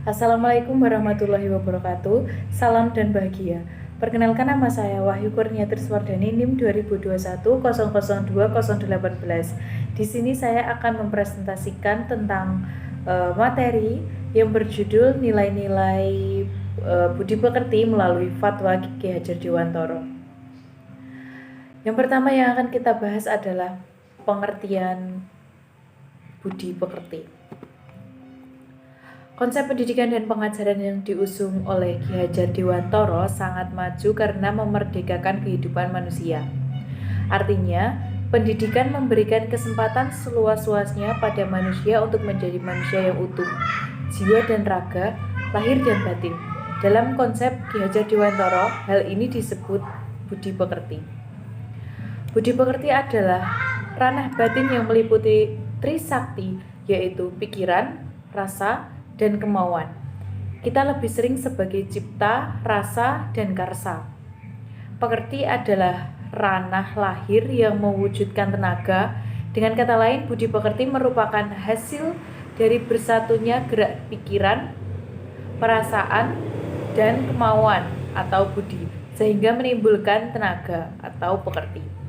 Assalamualaikum warahmatullahi wabarakatuh. Salam dan bahagia. Perkenalkan, nama saya Wahyu Kurnia Triswardani, NIM 2021002018. Di sini saya akan mempresentasikan tentang materi yang berjudul nilai-nilai budi pekerti melalui fatwa Ki Hajar Dewantara. Yang pertama yang akan kita bahas adalah pengertian budi pekerti. Konsep pendidikan dan pengajaran yang diusung oleh Ki Hajar Dewantara sangat maju karena memerdekakan kehidupan manusia. Artinya, pendidikan memberikan kesempatan seluas-luasnya pada manusia untuk menjadi manusia yang utuh, jiwa dan raga, lahir dan batin. Dalam konsep Ki Hajar Dewantara, hal ini disebut budi pekerti. Budi pekerti adalah ranah batin yang meliputi trisakti, yaitu pikiran, rasa, dan kemauan. Kita lebih sering sebagai cipta, rasa, dan karsa. Pekerti adalah ranah lahir yang mewujudkan tenaga. Dengan kata lain, budi pekerti merupakan hasil dari bersatunya gerak pikiran, perasaan, dan kemauan atau budi, sehingga menimbulkan tenaga atau pekerti.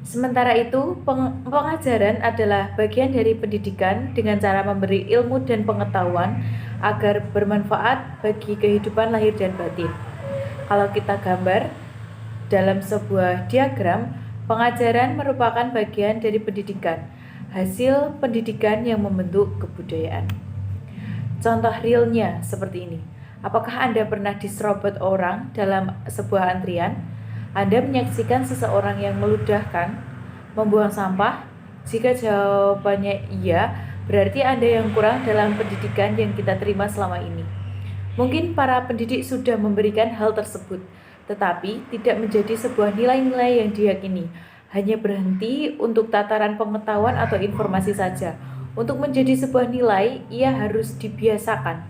Sementara itu, pengajaran adalah bagian dari pendidikan dengan cara memberi ilmu dan pengetahuan agar bermanfaat bagi kehidupan lahir dan batin. Kalau kita gambar dalam sebuah diagram, pengajaran merupakan bagian dari pendidikan, hasil pendidikan yang membentuk kebudayaan. Contoh realnya seperti ini. Apakah Anda pernah diserobot orang dalam sebuah antrian? Anda menyaksikan seseorang yang meludahkan, membuang sampah? Jika jawabannya iya, berarti Anda yang kurang dalam pendidikan yang kita terima selama ini. Mungkin para pendidik sudah memberikan hal tersebut, tetapi tidak menjadi sebuah nilai-nilai yang diyakini, hanya berhenti untuk tataran pengetahuan atau informasi saja. Untuk menjadi sebuah nilai, ia harus dibiasakan.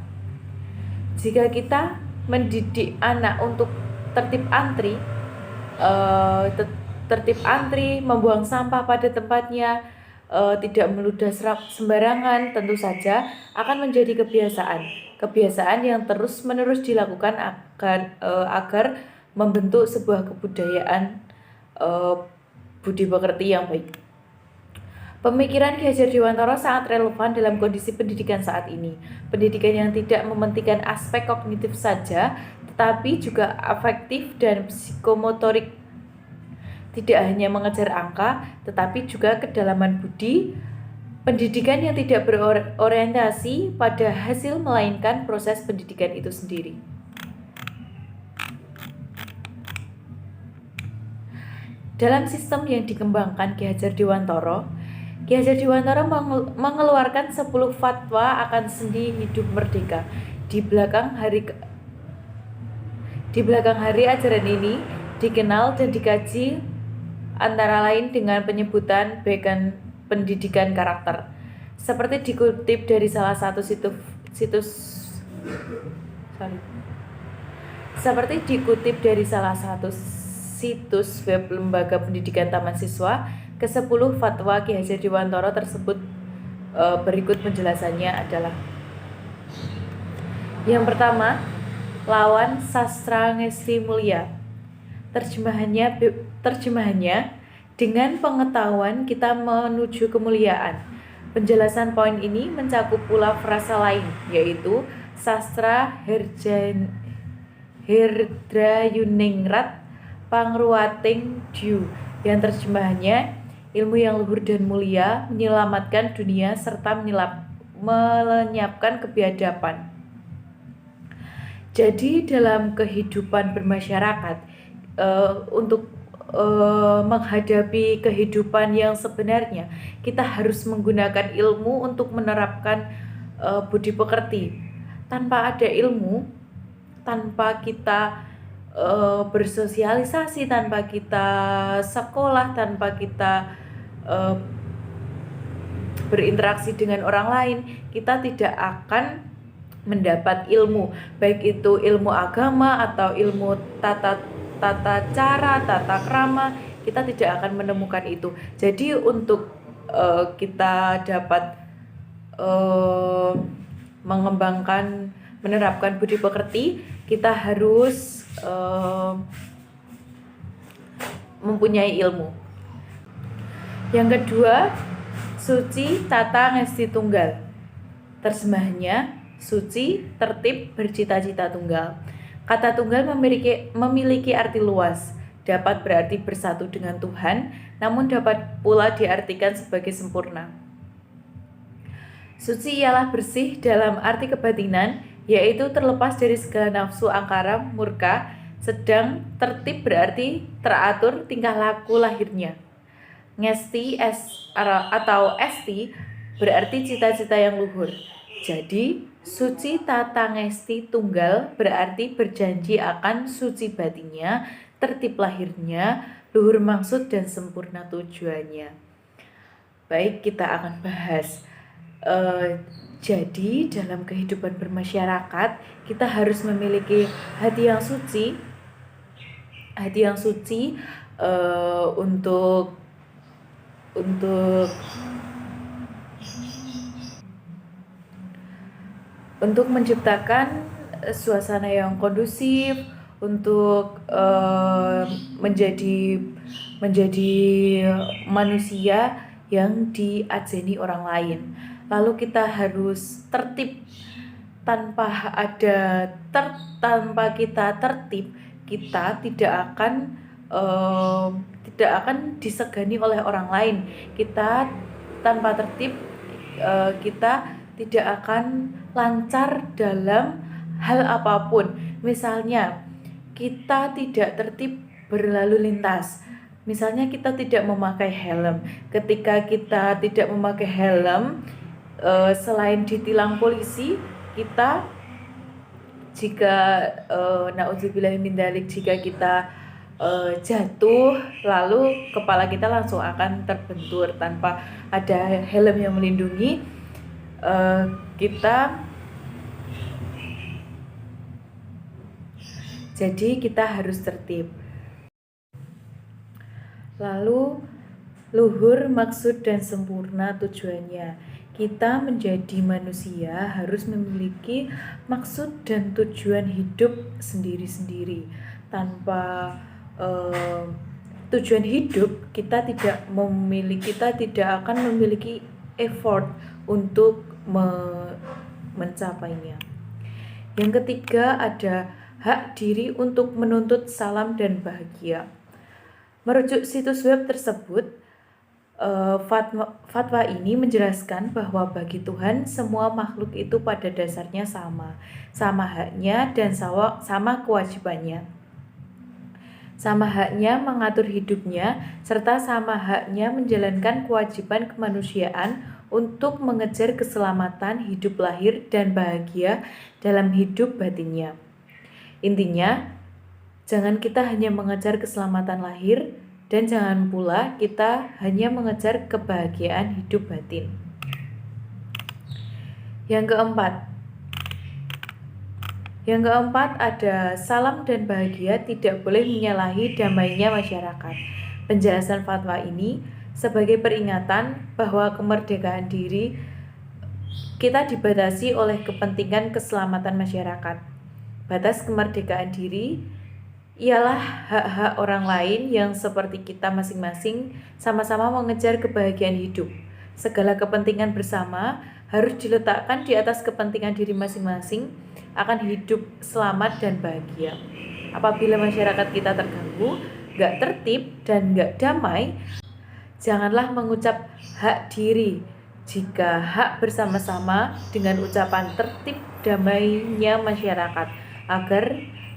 Jika kita mendidik anak untuk tertib antri, membuang sampah pada tempatnya, tidak meludah sembarangan, tentu saja akan menjadi kebiasaan yang terus-menerus dilakukan agar membentuk sebuah kebudayaan budi pekerti yang baik. Pemikiran Ki Hajar Dewantara sangat relevan dalam kondisi pendidikan saat ini. Pendidikan yang tidak mementingkan aspek kognitif saja, tetapi juga afektif dan psikomotorik. Tidak hanya mengejar angka, tetapi juga kedalaman budi. Pendidikan yang tidak berorientasi pada hasil, melainkan proses pendidikan itu sendiri. Dalam sistem yang dikembangkan Ki Hajar Dewantara, Ki Hajar Dewantara mengeluarkan 10 fatwa akan sendi hidup merdeka. Di belakang hari ajaran ini dikenal dan dikaji antara lain dengan penyebutan bagian pendidikan karakter. Seperti dikutip dari salah satu situs web Lembaga Pendidikan Taman Siswa, ke-10 fatwa Ki Hajar Dewantara tersebut berikut penjelasannya adalah: yang pertama, lawan sastra ngesti mulia. Terjemahannya, dengan pengetahuan kita menuju kemuliaan. Penjelasan poin ini mencakup pula frasa lain, yaitu sastra Herdrayuningrat Pangruwating Dyu, yang terjemahannya, ilmu yang luhur dan mulia menyelamatkan dunia serta melenyapkan kebiadaban. Jadi dalam kehidupan bermasyarakat, untuk menghadapi kehidupan yang sebenarnya, kita harus menggunakan ilmu untuk menerapkan budi pekerti. Tanpa ada ilmu, tanpa kita bersosialisasi, tanpa kita sekolah, tanpa kita berinteraksi dengan orang lain, kita tidak akan mendapat ilmu, baik itu ilmu agama atau ilmu tata cara, tata krama, kita tidak akan menemukan itu. Jadi untuk kita dapat mengembangkan, menerapkan budi pekerti, kita harus mempunyai ilmu. Yang kedua, suci tata ngesti tunggal. Terjemahnya, suci, tertib, bercita-cita tunggal. Kata tunggal memiliki arti luas, dapat berarti bersatu dengan Tuhan, namun dapat pula diartikan sebagai sempurna. Suci ialah bersih dalam arti kebatinan, yaitu terlepas dari segala nafsu angkara, murka, sedang tertib berarti teratur tingkah laku lahirnya. Ngesti atau esti berarti cita-cita yang luhur. Jadi, suci tata ngesti tunggal berarti berjanji akan suci batinnya, tertib lahirnya, luhur maksud dan sempurna tujuannya. Baik, kita akan bahas. Jadi, dalam kehidupan bermasyarakat, kita harus memiliki hati yang suci, untuk menciptakan suasana yang kondusif, untuk menjadi manusia yang diajeni orang lain. Lalu kita harus tertib. Tanpa kita tertib, kita tidak akan disegani oleh orang lain. Kita tanpa tertib, kita tidak akan lancar dalam hal apapun. Misalnya, kita tidak tertib berlalu lintas. Misalnya kita tidak memakai helm. Ketika kita tidak memakai helm, selain ditilang polisi, kita jika naudzubillah min dzalik, jika kita jatuh, lalu kepala kita langsung akan terbentur tanpa ada helm yang melindungi. Jadi kita harus tertib. Lalu luhur maksud dan sempurna tujuannya. Kita menjadi manusia harus memiliki maksud dan tujuan hidup sendiri-sendiri. Tanpa tujuan hidup, kita tidak akan memiliki effort untuk mencapainya. Yang ketiga, ada hak diri untuk menuntut salam dan bahagia. Merujuk situs web tersebut, fatwa ini menjelaskan bahwa bagi Tuhan semua makhluk itu pada dasarnya sama haknya dan sama kewajibannya, sama haknya mengatur hidupnya, serta sama haknya menjalankan kewajiban kemanusiaan untuk mengejar keselamatan hidup lahir dan bahagia dalam hidup batinnya. Intinya, jangan kita hanya mengejar keselamatan lahir, dan jangan pula kita hanya mengejar kebahagiaan hidup batin. Yang keempat ada salam dan bahagia tidak boleh menyalahi damainya masyarakat. Penjelasan fatwa ini sebagai peringatan bahwa kemerdekaan diri kita dibatasi oleh kepentingan keselamatan masyarakat. Batas kemerdekaan diri ialah hak-hak orang lain yang seperti kita masing-masing sama-sama mengejar kebahagiaan hidup. Segala kepentingan bersama harus diletakkan di atas kepentingan diri masing-masing akan hidup selamat dan bahagia. Apabila masyarakat kita terganggu, gak tertib dan gak damai, janganlah mengucap hak diri jika hak bersama-sama dengan ucapan tertib damainya masyarakat, agar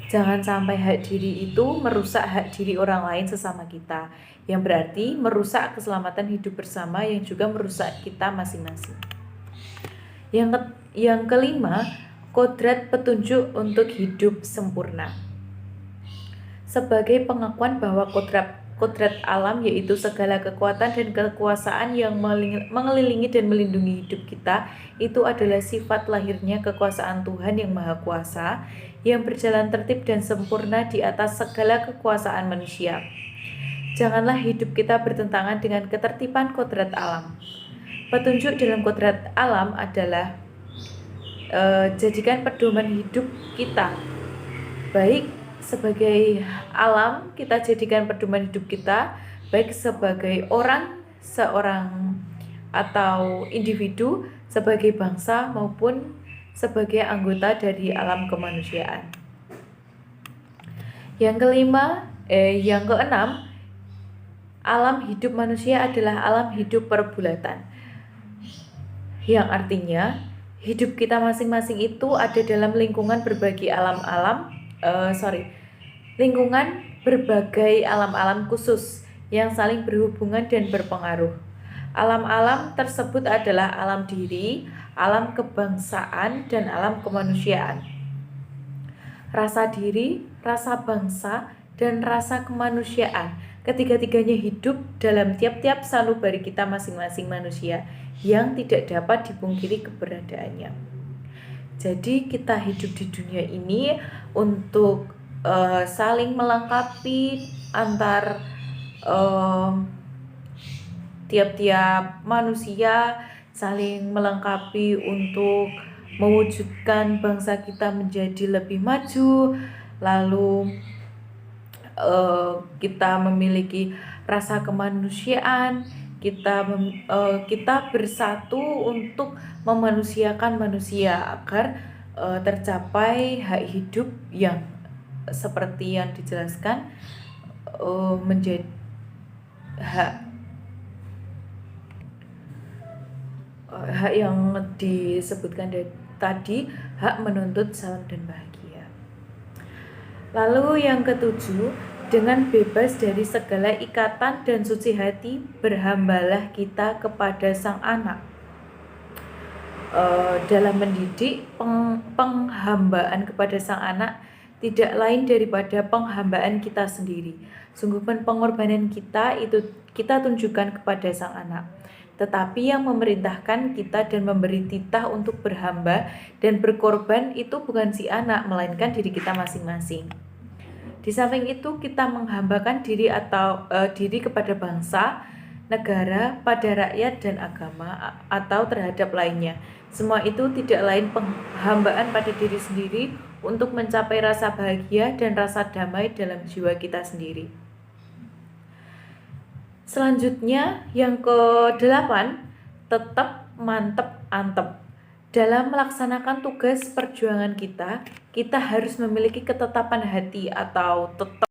jangan sampai hak diri itu merusak hak diri orang lain sesama kita, yang berarti merusak keselamatan hidup bersama yang juga merusak kita masing-masing. Yang kelima, kodrat petunjuk untuk hidup sempurna. Sebagai pengakuan bahwa kodrat alam, yaitu segala kekuatan dan kekuasaan yang mengelilingi dan melindungi hidup kita, itu adalah sifat lahirnya kekuasaan Tuhan yang Maha Kuasa, yang berjalan tertib dan sempurna di atas segala kekuasaan manusia. Janganlah hidup kita bertentangan dengan ketertiban kodrat alam. Petunjuk dalam kodrat alam adalah jadikan pedoman hidup kita. Baik sebagai alam, kita jadikan pedoman hidup kita, baik sebagai orang, seorang atau individu, sebagai bangsa maupun sebagai anggota dari alam kemanusiaan. Yang keenam, alam hidup manusia adalah alam hidup perbulatan, yang artinya hidup kita masing-masing itu ada dalam lingkungan berbagai alam-alam khusus yang saling berhubungan dan berpengaruh. Alam-alam tersebut adalah alam diri, alam kebangsaan, dan alam kemanusiaan. Rasa diri, rasa bangsa, dan rasa kemanusiaan, ketiga-tiganya hidup dalam tiap-tiap sanubari kita masing-masing manusia yang tidak dapat dipungkiri keberadaannya. Jadi kita hidup di dunia ini untuk saling melengkapi antar tiap-tiap manusia, saling melengkapi untuk mewujudkan bangsa kita menjadi lebih maju. Lalu kita memiliki rasa kemanusiaan, kita bersatu untuk memanusiakan manusia agar tercapai hak hidup yang seperti yang dijelaskan, menjadi hak yang disebutkan tadi, hak menuntut salam dan bahagia. Lalu yang ketujuh, dengan bebas dari segala ikatan dan suci hati, berhambalah kita kepada Sang Anak. Dalam mendidik, penghambaan kepada Sang Anak tidak lain daripada penghambaan kita sendiri. Sungguh pengorbanan kita itu kita tunjukkan kepada Sang Anak. Tetapi yang memerintahkan kita dan memberi titah untuk berhamba dan berkorban itu bukan si anak, melainkan diri kita masing-masing. Di samping itu, kita menghambakan diri diri kepada bangsa, negara, pada rakyat dan agama atau terhadap lainnya. Semua itu tidak lain penghambaan pada diri sendiri untuk mencapai rasa bahagia dan rasa damai dalam jiwa kita sendiri. Selanjutnya, yang ke-8, tetap mantep antep. Dalam melaksanakan tugas perjuangan kita harus memiliki ketetapan hati atau tetap,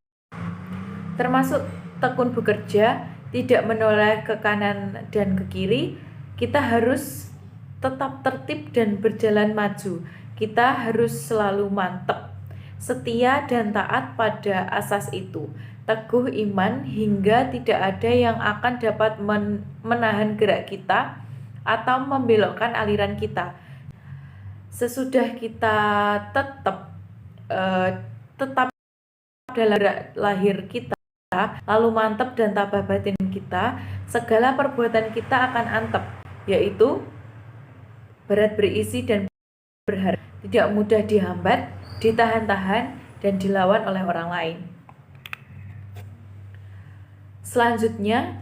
termasuk tekun bekerja, tidak menoleh ke kanan dan ke kiri. Kita harus tetap tertib dan berjalan maju. Kita harus selalu mantep, setia dan taat pada asas itu, teguh iman hingga tidak ada yang akan dapat menahan gerak kita atau membelokkan aliran kita. Sesudah kita tetap dalam lahir kita, lalu mantap dan tabah batin kita, segala perbuatan kita akan antep, yaitu berat berisi dan berharga, tidak mudah dihambat, ditahan-tahan, dan dilawan oleh orang lain. Selanjutnya,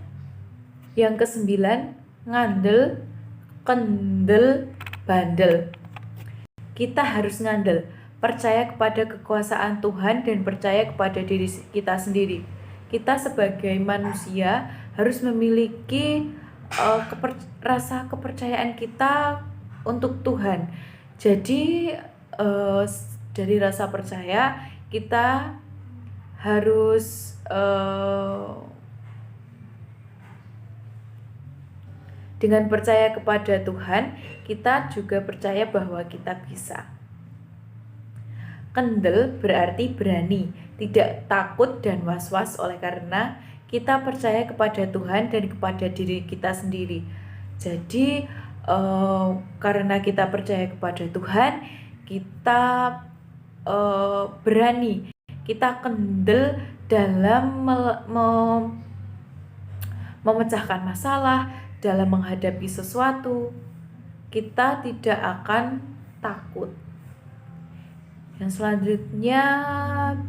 yang ke-9, ngandel, kendel, bandel. Kita harus ngandel, percaya kepada kekuasaan Tuhan dan percaya kepada diri kita sendiri. Kita sebagai manusia harus memiliki rasa kepercayaan kita untuk Tuhan. Jadi dari rasa percaya kita harus dengan percaya kepada Tuhan, kita juga percaya bahwa kita bisa. Kendel berarti berani, tidak takut dan was-was oleh karena kita percaya kepada Tuhan dan kepada diri kita sendiri. Jadi karena kita percaya kepada Tuhan, kita berani, kita kendel dalam memecahkan masalah, dalam menghadapi sesuatu. Kita tidak akan takut. Yang selanjutnya,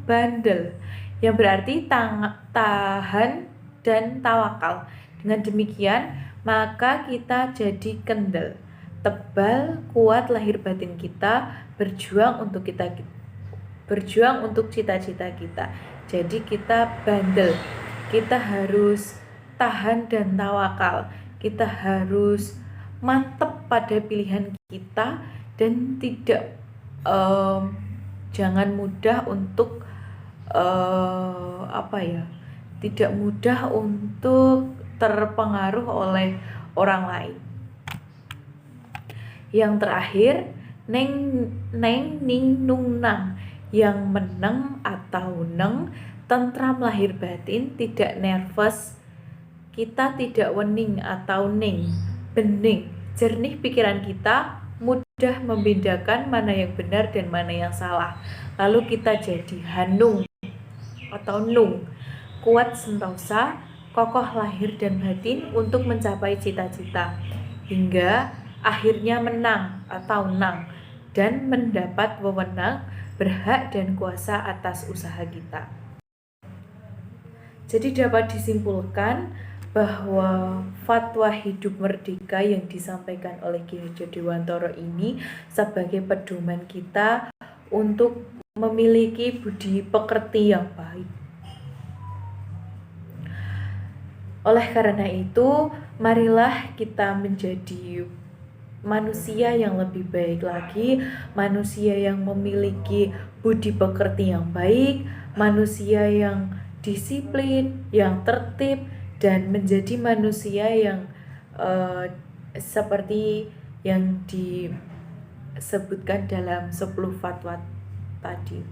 bandel, yang berarti tahan dan tawakal. Dengan demikian, maka kita jadi kendel. tebal, kuat lahir batin kita, berjuang untuk cita-cita kita. Jadi kita bandel, kita harus tahan dan tawakal, kita harus mantap pada pilihan kita dan jangan mudah untuk tidak mudah untuk terpengaruh oleh orang lain. Yang terakhir, neng ning nung nang, yang meneng atau neng, tentram lahir batin, tidak nervous, kita tidak wening atau ning, bening, jernih pikiran kita, mudah membedakan mana yang benar dan mana yang salah. Lalu kita jadi hanung atau nung, kuat sentosa, kokoh lahir dan batin untuk mencapai cita-cita, hingga akhirnya menang atau nang, dan mendapat wewenang, berhak dan kuasa atas usaha kita. Jadi dapat disimpulkan bahwa fatwa hidup merdeka yang disampaikan oleh Ki Hajar Dewantara ini sebagai pedoman kita untuk memiliki budi pekerti yang baik. Oleh karena itu, marilah kita menjadi manusia yang lebih baik lagi, manusia yang memiliki budi pekerti yang baik, manusia yang disiplin, yang tertib, dan menjadi manusia yang seperti yang disebutkan dalam 10 fatwa tadi.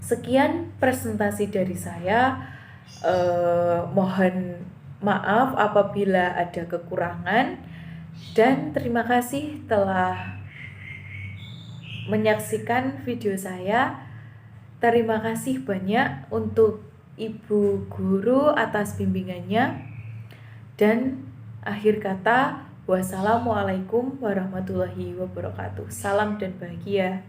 Sekian presentasi dari saya. Mohon maaf apabila ada kekurangan, dan terima kasih telah menyaksikan video saya. Terima kasih banyak untuk Ibu Guru atas bimbingannya, dan akhir kata, wassalamualaikum warahmatullahi wabarakatuh. Salam dan bahagia.